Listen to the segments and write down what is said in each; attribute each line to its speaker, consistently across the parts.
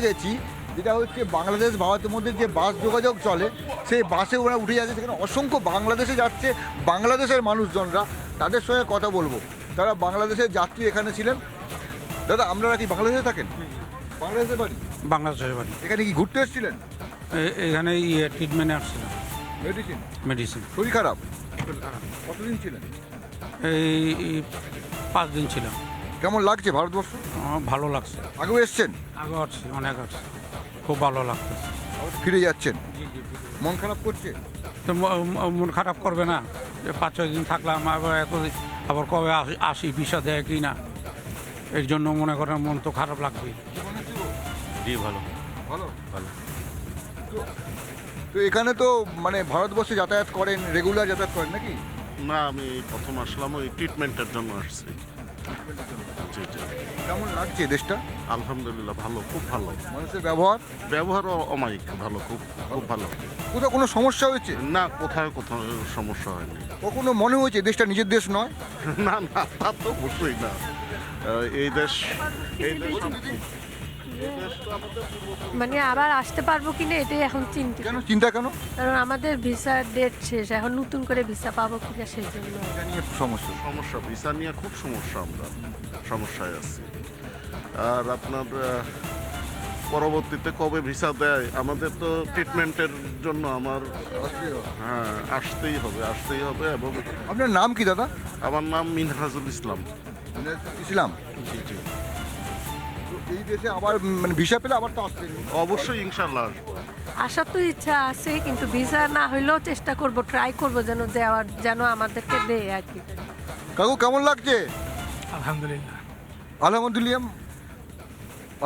Speaker 1: গেছি, যেটা হচ্ছে বাংলাদেশ ভারতের মধ্যে যে বাস যোগাযোগ চলে, সেই বাসে ওরা উঠে যাচ্ছে। সেখানে অসংখ্য বাংলাদেশে যাচ্ছে বাংলাদেশের মানুষজনরা, তাদের সঙ্গে কথা বলবো। তারা বাংলাদেশের যাত্রী এখানে ছিলেন। দাদা, আপনারা কি বাংলাদেশে থাকেন? বাংলাদেশের বাড়ি?
Speaker 2: বাংলাদেশের বাড়ি।
Speaker 1: এখানে কি ঘুরতে এসেছিলেন?
Speaker 2: এখানে ট্রিটমেন্টে আসছিলাম।
Speaker 1: মেডিসিন?
Speaker 2: মেডিসিন।
Speaker 1: শরীর খারাপ? কতদিন ছিলেন?
Speaker 2: এই 5 দিন ছিলাম।
Speaker 1: কেমন লাগছে ভারতবর্ষ?
Speaker 2: ভালো লাগছে।
Speaker 1: আগেও এসছেন?
Speaker 2: আগে আসছি, অনেক আসছি, খুব ভালো লাগতেছে।
Speaker 1: আবার ফিরে যাচ্ছেন? মন খারাপ করছে?
Speaker 2: তো মন খারাপ করবে না? 5-6 দিন থাকলাম, আবার কবে আসি, ভিসা দেয় কি না, এর জন্য মনে করেন মন তো খারাপ লাগবে।
Speaker 3: জি ভালো
Speaker 1: ভালো
Speaker 3: ভালো।
Speaker 1: তো এখানে তো মানে ভারতবর্ষে যাতায়াত করেন, রেগুলার যাতায়াত করেন নাকি?
Speaker 4: না, আমি প্রথম আসলাম ওই ট্রিটমেন্টের জন্য আসছি। জি জি।
Speaker 1: কেমন লাগছে দেশটা?
Speaker 4: আলহামদুলিল্লাহ ভালো, খুব ভালো।
Speaker 1: মানুষের ব্যবহার?
Speaker 4: ব্যবহারও অমায়িক ভালো, খুব খুব ভালো।
Speaker 1: কোথাও কোনো সমস্যা হয়েছে?
Speaker 4: না, কোথাও সমস্যা হয়নি।
Speaker 1: কখনো মনে হয়েছে দেশটা নিজের দেশ নয়?
Speaker 4: না না, তা তো অবশ্যই না। এই দেশ এই দেশ
Speaker 5: মানে আবার আসতে পারবো কিনা এটাই এখন চিন্তিত।
Speaker 1: কেন চিন্তা কেন?
Speaker 5: কারণ আমাদের ভিসার ডেট শেষ, এখন নতুন করে ভিসা পাবো কিনা সেই জন্য।
Speaker 1: এটা নিয়ে সমস্যা।
Speaker 4: সমস্যা, ভিসা নিয়ে খুব সমস্যা, আমরা সমস্যায় আছি। আর আপনার পরবর্তীতে কবে ভিসা দেয়, আমাদের তো ট্রিটমেন্টের জন্য হ্যাঁ আসতেই হবে। এবং
Speaker 1: আপনার নাম কি দাদা?
Speaker 4: আমার নাম মিনহাজুল ইসলাম।
Speaker 1: ইসলাম।
Speaker 4: জি জি।
Speaker 1: তো এই দেশে আবার মানে ভিসা পেলে আবার তো আসবেন?
Speaker 4: অবশ্যই ইনশাল্লাহ আসবো।
Speaker 5: আসার তো ইচ্ছা আছে, কিন্তু ভিসা না হইলেও চেষ্টা করব, ট্রাই করব যেন দেওয়ার, যেন আমাদেরকে দেয় আর কি।
Speaker 1: কাকু কেমন লাগছে?
Speaker 6: আলহামদুলিল্লাহ।
Speaker 1: আলহামদুলিল্লাহ।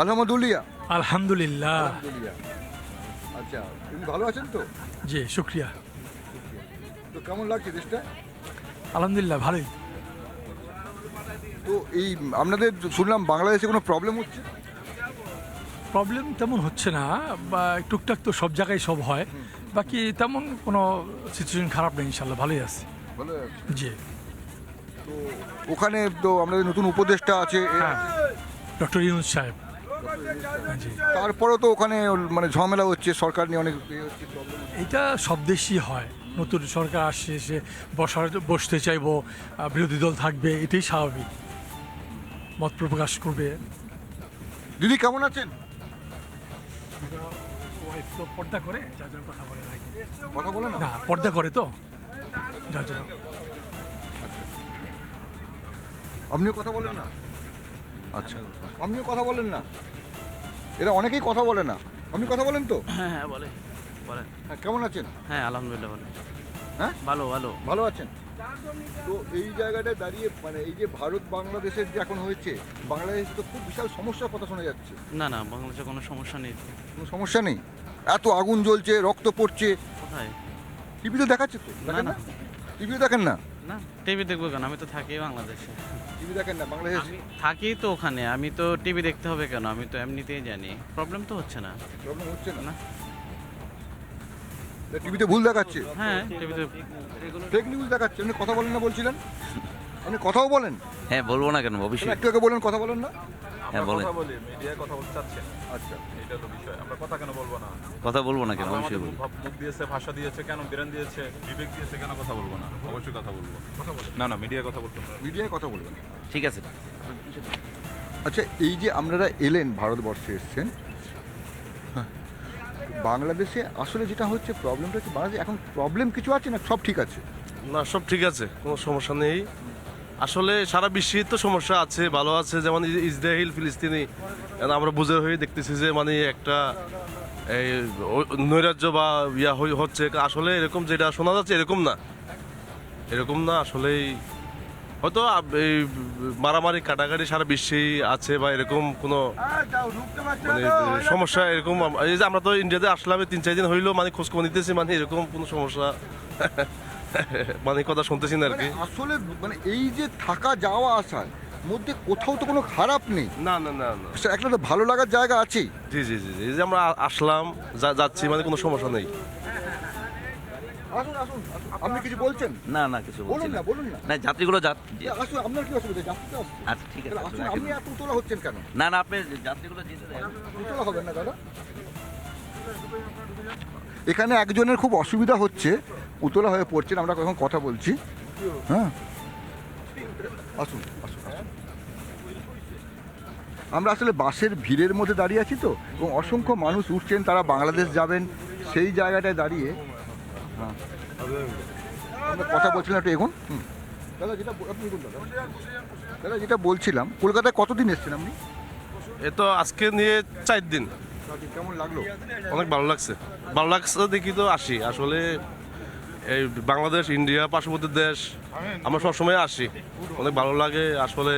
Speaker 1: আলহামদুলিল্লাহ।
Speaker 6: আলহামদুলিল্লাহ।
Speaker 1: আলহামদুলিল্লাহ। আচ্ছা, তুমি ভালো আছেন তো?
Speaker 6: জি শুক্রিয়া।
Speaker 1: তো কেমন লাগছে দেশটা?
Speaker 6: আলহামদুলিল্লাহ ভালোই।
Speaker 1: তো এই আপনাদের শুনলাম বাংলাদেশে কোনো প্রবলেম হচ্ছে?
Speaker 6: প্রবলেম তেমন হচ্ছে না, বা টুকটাক তো সব জায়গায় সব হয়, বাকি তেমন কোনো সিচুয়েশন খারাপ নেই, ইনশাল্লাহ ভালোই আছে।
Speaker 1: ভালো আছে।
Speaker 6: জি।
Speaker 1: তো ওখানে তো আমাদের নতুন উপদেষ্টা আছে।
Speaker 6: হ্যাঁ, ডক্টর ইউনুস সাহেব। জি।
Speaker 1: তারপরেও তো ওখানে মানে ঝামেলা হচ্ছে, সরকার নিয়ে অনেক হচ্ছে, প্রবলেম হচ্ছে।
Speaker 6: এটা সব দেশই হয়, নতুন সরকার আসছে, সে বসতে চাইবো, বিরোধী দল থাকবে, এটাই স্বাভাবিক, মত প্রকাশ করবে।
Speaker 1: দিদি কেমন আছেন?
Speaker 6: ওয়াইফ তো পর্দা করে, যার জন্য কথা বলে না।
Speaker 1: কথা বলে না?
Speaker 6: না, পর্দা করে তো, যার জন্য।
Speaker 1: আপনিও কথা বলেন না? আচ্ছা, আপনিও কথা বলেন না? এরা অনেকেই কথা বলে না। আপনি কথা বলেন তো?
Speaker 3: হ্যাঁ হ্যাঁ বলে বলেন।
Speaker 1: হ্যাঁ, কেমন আছেন?
Speaker 3: হ্যাঁ আলহামদুলিল্লাহ ভালো।
Speaker 1: হ্যাঁ
Speaker 3: ভালো ভালো।
Speaker 1: ভালো আছেন? তো এই জায়গাটায় দাঁড়িয়ে মানে এই যে ভারত বাংলাদেশের যে এখন হয়েছে, বাংলাদেশে তো খুব বিশাল সমস্যার কথা শোনা যাচ্ছে।
Speaker 3: না না, বাংলাদেশে কোনো সমস্যা নেই।
Speaker 1: কোনো সমস্যা নেই? এত আগুন জ্বলছে, রক্ত পড়ছে,
Speaker 3: কোথায়?
Speaker 1: টিভিতে দেখাচ্ছে তো? দেখেন
Speaker 3: না,
Speaker 1: না? টিভিতে দেখেন না?
Speaker 3: না টিভি দেখবো কেন? আমি তো থাকি বাংলাদেশে।
Speaker 1: টিভি দেখেন না বাংলাদেশ?
Speaker 3: আমি থাকি তো ওখানে, আমি তো টিভি দেখতে হবে কেন? আমি তো এমনিতেই জানি, প্রবলেম তো হচ্ছে না।
Speaker 1: প্রবলেম হচ্ছে না?
Speaker 3: না।
Speaker 1: টিভিতে ভুল দেখাচ্ছে?
Speaker 3: হ্যাঁ টিভিতে।
Speaker 1: ফেক নিউজ দেখাচ্ছে। আপনি কথা বলেন না বলছিলেন? আপনি কথাও বলেন?
Speaker 7: হ্যাঁ বলবো না কেন, অবশ্যই।
Speaker 1: একটু আগে বলেন কথা বলেন না?
Speaker 7: হ্যাঁ বলেন।
Speaker 8: কথা বলি, মিডিয়ায় কথা বলতে চাচ্ছেন,
Speaker 1: আচ্ছা,
Speaker 8: এটা হলো বিষয়। আমরা কথা কেন বলবো না?
Speaker 7: কথা বলবো না কেন,
Speaker 8: আল্লাহ
Speaker 7: অবশ্যই
Speaker 8: আমাদের
Speaker 7: বলবো।
Speaker 8: মুখ দিয়েছে, ভাষা দিয়েছে, কেন ব্রেন দিয়েছে, বিবেক দিয়েছে, কেন কথা বলবো না? অবশ্যই কথা বলবো। কথা বলেন। না না, মিডিয়ায় কথা বলতে হবে।
Speaker 1: মিডিয়ায় কথা বলবেন।
Speaker 7: ঠিক আছে।
Speaker 1: আচ্ছা, এই যে আপনারা এলেন, ভারতবর্ষে এসছেন, হ্যাঁ, বাংলাদেশে আসলে যেটা হচ্ছে প্রবলেমটা হচ্ছে বাংলাদেশে এখন প্রবলেম কিছু আছে না সব ঠিক আছে?
Speaker 9: না, সব ঠিক আছে, কোনো সমস্যা নেই। আসলে সারা বিশ্বেই তো সমস্যা আছে, ভালো আছে, যেমন ইসরায়েল ফিলিস্তিনি, আমরা বুঝে হয়ে দেখতেছি যে মানে একটা এই নৈরাজ্য বা হচ্ছে। আসলে এরকম যেটা শোনা যাচ্ছে এরকম না আসলেই। হয়তো এই মারামারি কাটাকাটি সারা বিশ্বেই আছে, বা এরকম কোনো মানে সমস্যা এরকম। এই যে আমরা তো ইন্ডিয়াতে আসলাম 3-4 দিন হইলো, মানে খোঁজখবর নিতেছি, মানে এরকম কোনো সমস্যা মানে কথা শুনতেছি না আর কি।
Speaker 1: আসলে মানে এই যে থাকা যাওয়া আসার মধ্যে কোথাও তো কোনো খারাপ নেই।
Speaker 9: না না না না,
Speaker 1: একটা তো ভালো লাগার জায়গা আছেই।
Speaker 9: জি জি জি জি, এই যে আমরা আসলাম যাচ্ছি, মানে কোনো সমস্যা নেই।
Speaker 1: আসুন আসুন আসুন। আপনি কিছু বলছেন?
Speaker 7: না না কিছু বলছি
Speaker 1: বলুন
Speaker 7: না
Speaker 1: না বলুন না।
Speaker 7: না যাত্রীগুলো
Speaker 1: আসুন, আপনার কি অসুবিধা? যাত্রী তো আসছে।
Speaker 7: আচ্ছা ঠিক আছে
Speaker 1: আসুন, আপনি এত উতলা হচ্ছেন কেন?
Speaker 7: না না আপনি যাত্রীগুলো যেতে দেন
Speaker 1: উতলা হবেন না দাদা। এখানে একজনের খুব অসুবিধা হচ্ছে, উতলা হয়ে পড়ছেন, আমরা এখন কথা বলছি। হ্যাঁ আসুন আসুন আসুন। আমরা আসলে বাসের ভিড়ের মধ্যে দাঁড়িয়ে আছি তো, এবং অসংখ্য মানুষ উঠছেন, তারা বাংলাদেশ যাবেন, সেই জায়গাটায় দাঁড়িয়ে হ্যাঁ আমরা কথা বলছিলাম, একটু এগোন। দাদা যেটা আপনি বলুন দাদা। দাদা যেটা বলছিলাম, কলকাতায় কতদিন এসছেন আপনি?
Speaker 9: এ তো আজকে নিয়ে 4 দিন।
Speaker 1: কেমন লাগলো?
Speaker 9: অনেক ভালো লাগছে দেখি তো আসি আসলে। এই বাংলাদেশ, ইন্ডিয়া, পার্শ্ববর্তী দেশ আমরা সবসময় আসি, অনেক ভালো লাগে আসলে।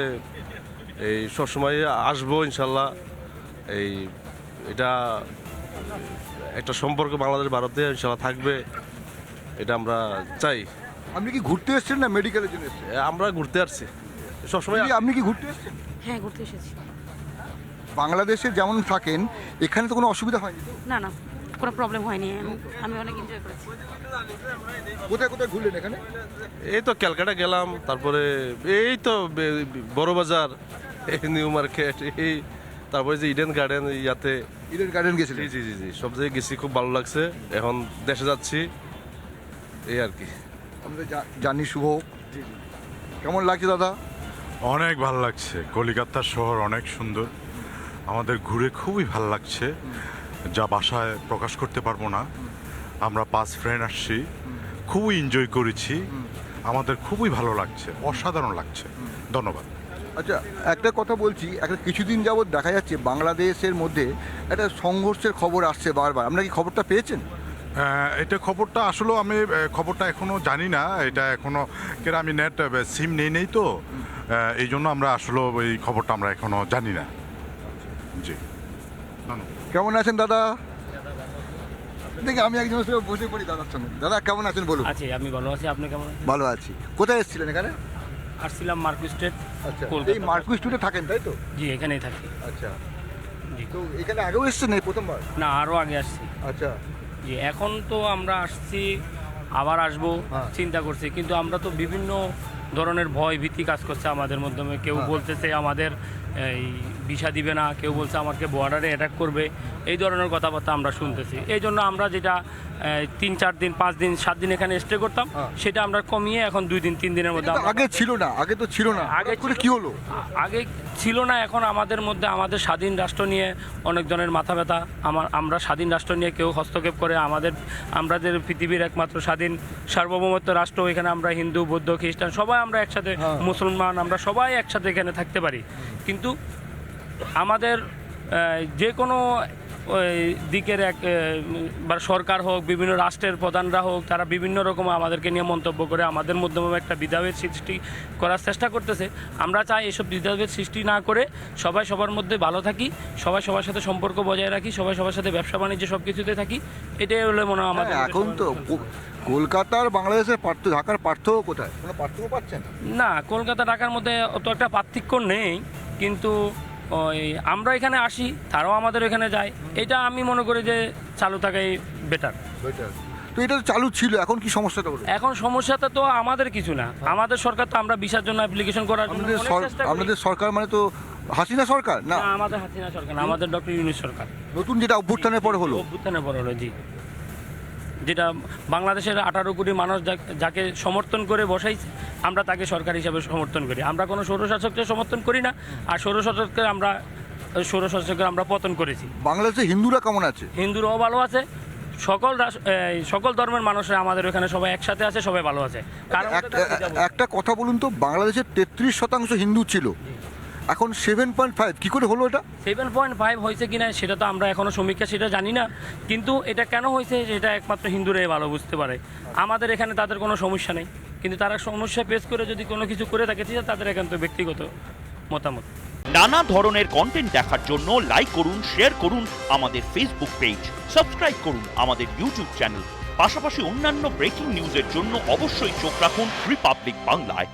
Speaker 9: এই সবসময় আসবো ইনশাল্লাহ। এটা একটা সম্পর্ক বাংলাদেশ ভারতে ইনশাল্লাহ থাকবে, এটা আমরা চাই।
Speaker 1: আপনি কি ঘুরতে এসছেন না মেডিকেলের জন্য এসছেন?
Speaker 9: আমরা ঘুরতে আসছি সবসময়।
Speaker 1: আপনি কি ঘুরতে এসছেন?
Speaker 10: হ্যাঁ ঘুরতে এসেছি।
Speaker 1: বাংলাদেশে যেমন থাকেন, এখানে তো কোনো অসুবিধা হয়নি তো?
Speaker 10: না না কোনো প্রবলেম হয়নি, আমি অনেক এনজয় করেছি।
Speaker 1: কোথায় কোথায় ঘুরলেন এখানে?
Speaker 9: এই তো ক্যালকাটা গেলাম, তারপরে এই তো বড় বাজার, নিউ মার্কেট, এই তারপরে যে ইডেন গার্ডেন, ইয়াতে
Speaker 1: ইডেন গার্ডেন গেছিলেন?
Speaker 9: জি জি জি সব জায়গায় গেছি, খুব ভালো লাগছে। এখন দেশে যাচ্ছি, এই আর কি।
Speaker 1: আমাদের জানি শুভ। কেমন লাগছে দাদা?
Speaker 11: অনেক ভালো লাগছে, কলিকাতা শহর অনেক সুন্দর, আমাদের ঘুরে খুবই ভালো লাগছে, যা ভাষায় প্রকাশ করতে পারবো না। আমরা 5 ফ্রেন্ড আসছি, খুবই এনজয় করেছি, আমাদের খুবই ভালো লাগছে, অসাধারণ লাগছে। ধন্যবাদ।
Speaker 1: আচ্ছা একটা কথা বলছি, একটা কিছুদিন যাবৎ দেখা যাচ্ছে বাংলাদেশের মধ্যে একটা সংঘর্ষের খবর আসছে বারবার, আপনারা কি খবরটা পেয়েছেন?
Speaker 11: এটা খবরটা আসলে আমি খবরটা এখনো জানি না, এটা এখনো কেন আমি নেট সিম নেই তো, এই জন্য আমরা আসলে এই খবরটা আমরা এখনো জানি না। জি ধন্যবাদ।
Speaker 1: কেমন আছেন দাদা? দেখি আমি একজনের সঙ্গে বসে পড়ি দাদার সঙ্গে। দাদা কেমন আছেন বলুন?
Speaker 12: আছি, আমি ভালো আছি, আপনি কেমন আছেন?
Speaker 1: ভালো আছি। কোথায় এসেছিলেন এখানে?
Speaker 12: আসছিলাম মার্কুই স্ট্রিট।
Speaker 1: আচ্ছা,
Speaker 12: কলকাতা।
Speaker 1: এই মার্কুই স্ট্রিটে থাকেন তাই তো?
Speaker 12: জি এখানেই থাকি।
Speaker 1: আচ্ছা,
Speaker 12: জি
Speaker 1: তো এখানে আগেও এসেছেন এই প্রথমবার?
Speaker 12: না আরও আগে আসছি।
Speaker 1: আচ্ছা,
Speaker 12: জি এখন তো আমরা আসছি, আবার আসবো
Speaker 1: হ্যাঁ।
Speaker 12: চিন্তা করছি, কিন্তু আমরা তো বিভিন্ন ধরনের ভয় ভীতি কাজ করছে আমাদের মাধ্যমে। কেউ
Speaker 1: হ্যাঁ।
Speaker 12: বলতেছে আমাদের এই ভিসা দিবে না, কেউ বলছে আমাকে বর্ডারে অ্যাটাক করবে, এই ধরনের কথাবার্তা আমরা শুনতেছি। এই জন্য আমরা যেটা 3-4 দিন 5 দিন 7 দিন এখানে স্টে করতাম,
Speaker 1: হ্যাঁ।
Speaker 12: সেটা আমরা কমিয়ে এখন 2 দিন 3 দিনের মধ্যে
Speaker 1: এটা তো
Speaker 12: আমরা-
Speaker 1: আগে ছিল না, আগে তো ছিল না,
Speaker 12: আগে
Speaker 1: আগে করে
Speaker 12: ছিল।
Speaker 1: কি হলো?
Speaker 12: আগে ছিল না, এখন আমাদের মধ্যে আমাদের স্বাধীন রাষ্ট্র নিয়ে অনেক জনের মাথা ব্যথা। আমরা স্বাধীন রাষ্ট্র নিয়ে কেউ হস্তক্ষেপ করে আমাদের পৃথিবীর একমাত্র স্বাধীন সার্বভৌমত্ব রাষ্ট্র, এখানে আমরা হিন্দু বৌদ্ধ খ্রিস্টান সবাই আমরা একসাথে,
Speaker 1: হ্যাঁ।
Speaker 12: মুসলমান আমরা সবাই একসাথে এখানে থাকতে পারি। কিন্তু আমাদের যে কোনো ওই দিকের বা সরকার হোক, বিভিন্ন রাষ্ট্রের প্রধানরা হোক, তারা বিভিন্ন রকম আমাদেরকে নিয়ে মন্তব্য করে আমাদের মাধ্যমে একটা দ্বিধাভেদ সৃষ্টি করার চেষ্টা করতেছে। আমরা চাই এসব দ্বিধাভেদ সৃষ্টি না করে সবাই সবার মধ্যে ভালো থাকি, সবাই সবার সাথে সম্পর্ক বজায় রাখি, সবাই সবার সাথে ব্যবসা বাণিজ্য সব কিছুতে থাকি, এটাই হলে মনে হয় আমাদের।
Speaker 1: হ্যাঁ, এখন তো কলকাতার বাংলাদেশের পার্থক্য, ঢাকার পার্থক্য কোথায়? কোনো পার্থক্য পাচ্ছেন?
Speaker 12: না, কলকাতা ঢাকার মধ্যে অত একটা পার্থক্য নেই, কিন্তু ওই আমরা এখানে আসি, তারাও আমাদের এখানে যায়, এটা আমি মনে করি যে চালু থাকাই বেটার।
Speaker 1: তো এটা তো চালু ছিল, এখন কি সমস্যাটা হলো?
Speaker 12: এখন সমস্যাটা তো আমাদের কিছু না, আমাদের সরকার তো আমরা ভিসার জন্য অ্যাপ্লিকেশন করার জন্য
Speaker 1: আপনাদের
Speaker 12: অনেক চেষ্টা করি।
Speaker 1: আপনাদের সরকার মানে তো হাসিনা সরকার না?
Speaker 12: না, আমাদের হাসিনা সরকার না, আমাদের ডক্টর ইউনূস সরকার।
Speaker 1: নতুন যেটা অভ্যুত্থানের পরে হলো?
Speaker 12: অভ্যুত্থানের পর হলো, জি। যেটা বাংলাদেশের 18 কোটি মানুষ যাকে সমর্থন করে বসাইছে, আমরা তাকে সরকার হিসাবে সমর্থন করি। আমরা কোনো স্বৈরশাসককে সমর্থন করি না, আর স্বৈরশাসককে আমরা পতন করেছি।
Speaker 1: বাংলাদেশে হিন্দুরা কেমন আছে?
Speaker 12: হিন্দুরাও ভালো আছে, সকল ধর্মের মানুষরা আমাদের এখানে সবাই একসাথে আছে, সবাই ভালো আছে। কারণ
Speaker 1: একটা কথা বলুন তো, বাংলাদেশের 33% হিন্দু ছিল, এখন 7.5 কি করে হলো এটা?
Speaker 12: 7.5 হয়েছে কিনা সেটা তো আমরা এখনো সমীক্ষা সেটা জানি না, কিন্তু এটা কেন হয়েছে সেটা একমাত্র হিন্দুরাই ভালো বুঝতে পারে। আমাদের এখানে তাদের কোনো সমস্যা নেই, কিন্তু তারা সমস্যা ফেস করে যদি কোনো কিছু করে থাকে, সেটা তাদের একান্ত ব্যক্তিগত মতামত।
Speaker 13: নানা ধরনের কন্টেন্ট দেখার জন্য লাইক করুন, শেয়ার করুন আমাদের ফেসবুক পেজ, সাবস্ক্রাইব করুন আমাদের ইউটিউব চ্যানেল, পাশাপাশি অন্যান্য ব্রেকিং নিউজের জন্য অবশ্যই চোখ রাখুন রিপাবলিক বাংলায়।